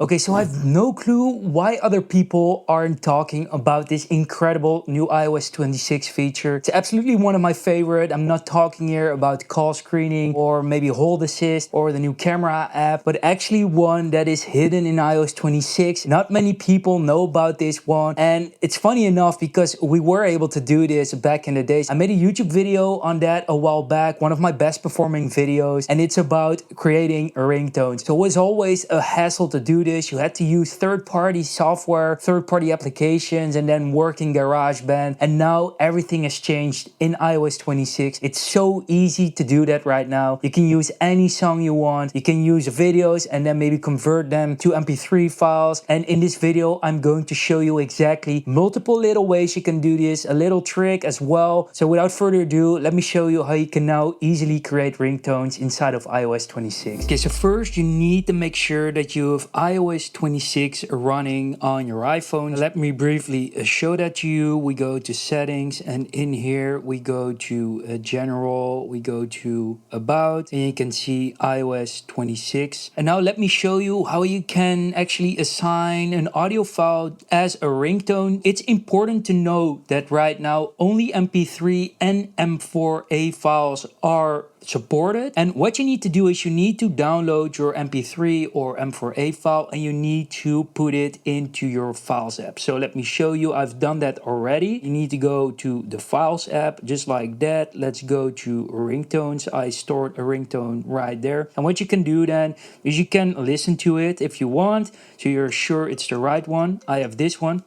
Okay, so I have no clue why other people aren't talking about this incredible new iOS 26 feature. It's absolutely one of my favorite. I'm not talking here about call screening or maybe hold assist or the new camera app, but actually one that is hidden in iOS 26. Not many people know about this one. And it's funny enough because we were able to do this back in the days. I made a YouTube video on that a while back, one of my best performing videos, and it's about creating ringtones. So it was always a hassle to do this. You had to use third-party software, third-party applications, and then work in GarageBand. And now everything has changed in iOS 26. It's so easy to do that right now. You can use any song you want. You can use videos and then maybe convert them to MP3 files. And in this video, I'm going to show you exactly multiple little ways you can do this, a little trick as well. So without further ado, let me show you how you can now easily create ringtones inside of iOS 26. Okay, so first you need to make sure that you have iOS 26 running on your iPhone. Let me briefly show that to you. We go to settings, and in here we go to general, we go to about, and you can see iOS 26. And now let me show you how you can actually assign an audio file as a ringtone. It's important to note that right now only MP3 and M4A files are supported, and what you need to do is you need to download your MP3 or M4A file and you need to put it into your Files app. So let me show you. I've done that already. You need to go to the Files app just like that. Let's go to ringtones. I stored a ringtone right there, and what you can do then is you can listen to it if you want, so you're sure it's the right one. I have this one.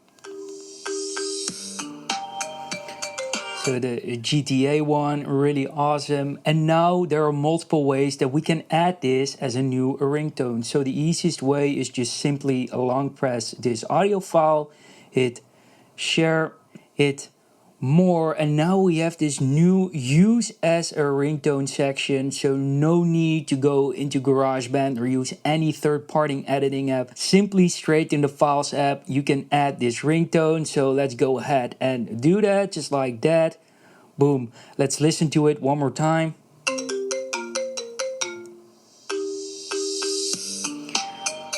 So the GTA one, really awesome. And now there are multiple ways that we can add this as a new ringtone. So the easiest way is just simply long press this audio file, hit share, hit more, and now we have this new use as a ringtone section. So no need to go into GarageBand or use any third-party editing app. Simply straight in the Files app you can add this ringtone. So let's go ahead and do that just like that. Boom. Let's listen to it one more time.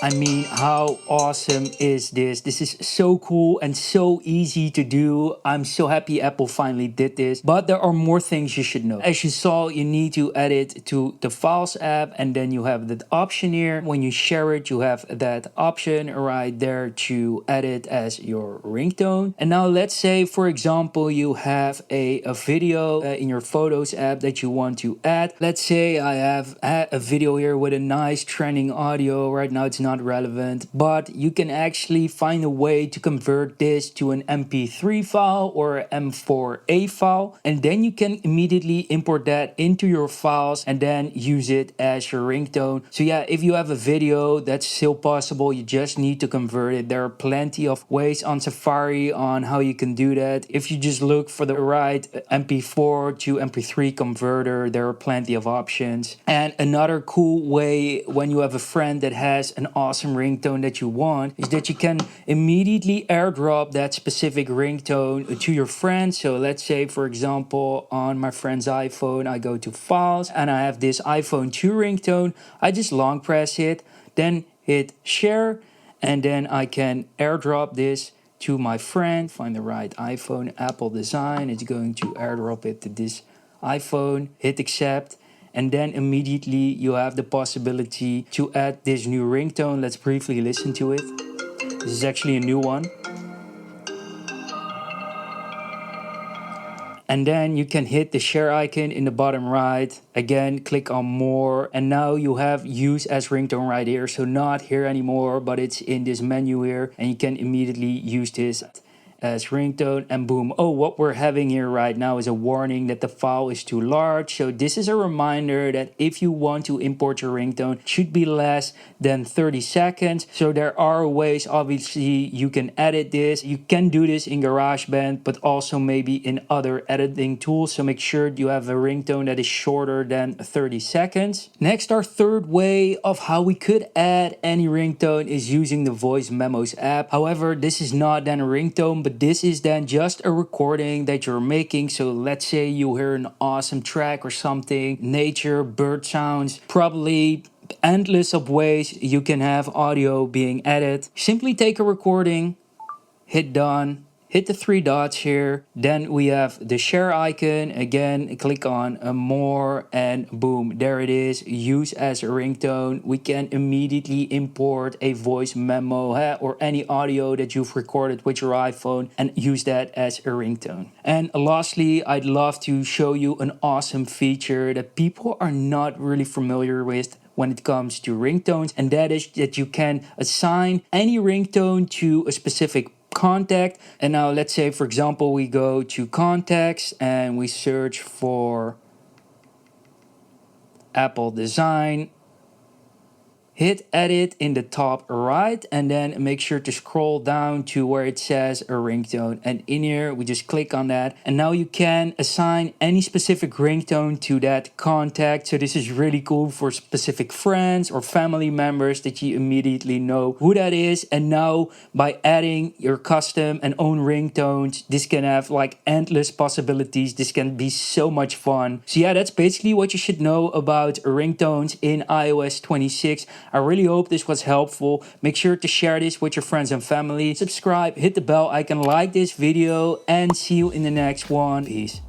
I mean, how awesome is this? This is so cool and so easy to do. I'm so happy Apple finally did this. But there are more things you should know. As you saw, you need to add it to the Files app, and then you have that option here. When you share it, you have that option right there to add it as your ringtone. And now let's say, for example, you have a video in your Photos app that you want to add. Let's say I have a video here with a nice trending audio. Right now it's not relevant, but you can actually find a way to convert this to an MP3 file or M4A file, and then you can immediately import that into your files and then use it as your ringtone. So yeah, if you have a video, that's still possible. You just need to convert it. There are plenty of ways on Safari on how you can do that. If you just look for the right MP4 to MP3 converter, there are plenty of options. And another cool way when you have a friend that has an awesome ringtone that you want is that you can immediately airdrop that specific ringtone to your friend. So let's say, for example, on my friend's iPhone, I go to Files and I have this iPhone 2 ringtone. I just long press it, then hit share, and then I can airdrop this to my friend. Find the right iPhone, AppleDsign. It's going to airdrop it to this iPhone, hit accept, and then immediately you have the possibility to add this new ringtone. Let's briefly listen to it. This is actually a new one. And then you can hit the share icon in the bottom right. Again, click on more. And now you have use as ringtone right here. So not here anymore, but it's in this menu here. And you can immediately use this as ringtone, and boom. Oh, what we're having here right now is a warning that the file is too large. So this is a reminder that if you want to import your ringtone, it should be less than 30 seconds. So there are ways, obviously, you can edit this. You can do this in GarageBand, but also maybe in other editing tools. So make sure you have a ringtone that is shorter than 30 seconds. Next, our third way of how we could add any ringtone is using the Voice Memos app. However, this is not then a ringtone, but this is then just a recording that you're making. So let's say you hear an awesome track or something, nature, bird sounds, probably endless of ways you can have audio being added. Simply take a recording, hit done, hit the three dots here. Then we have the share icon. Again, click on more and boom, there it is. Use as a ringtone. We can immediately import a voice memo or any audio that you've recorded with your iPhone and use that as a ringtone. And lastly, I'd love to show you an awesome feature that people are not really familiar with when it comes to ringtones, and that is that you can assign any ringtone to a specific contact. And now let's say, for example, we go to contacts and we search for AppleDsign. Hit edit in the top right and then make sure to scroll down to where it says a ringtone, and in here we just click on that, and now you can assign any specific ringtone to that contact. So this is really cool for specific friends or family members that you immediately know who that is. And now by adding your custom and own ringtones, this can have like endless possibilities. This can be so much fun. So yeah, that's basically what you should know about ringtones in iOS 26. I really hope this was helpful. Make sure to share this with your friends and family. Subscribe, hit the bell icon, like this video, and see you in the next one. Peace.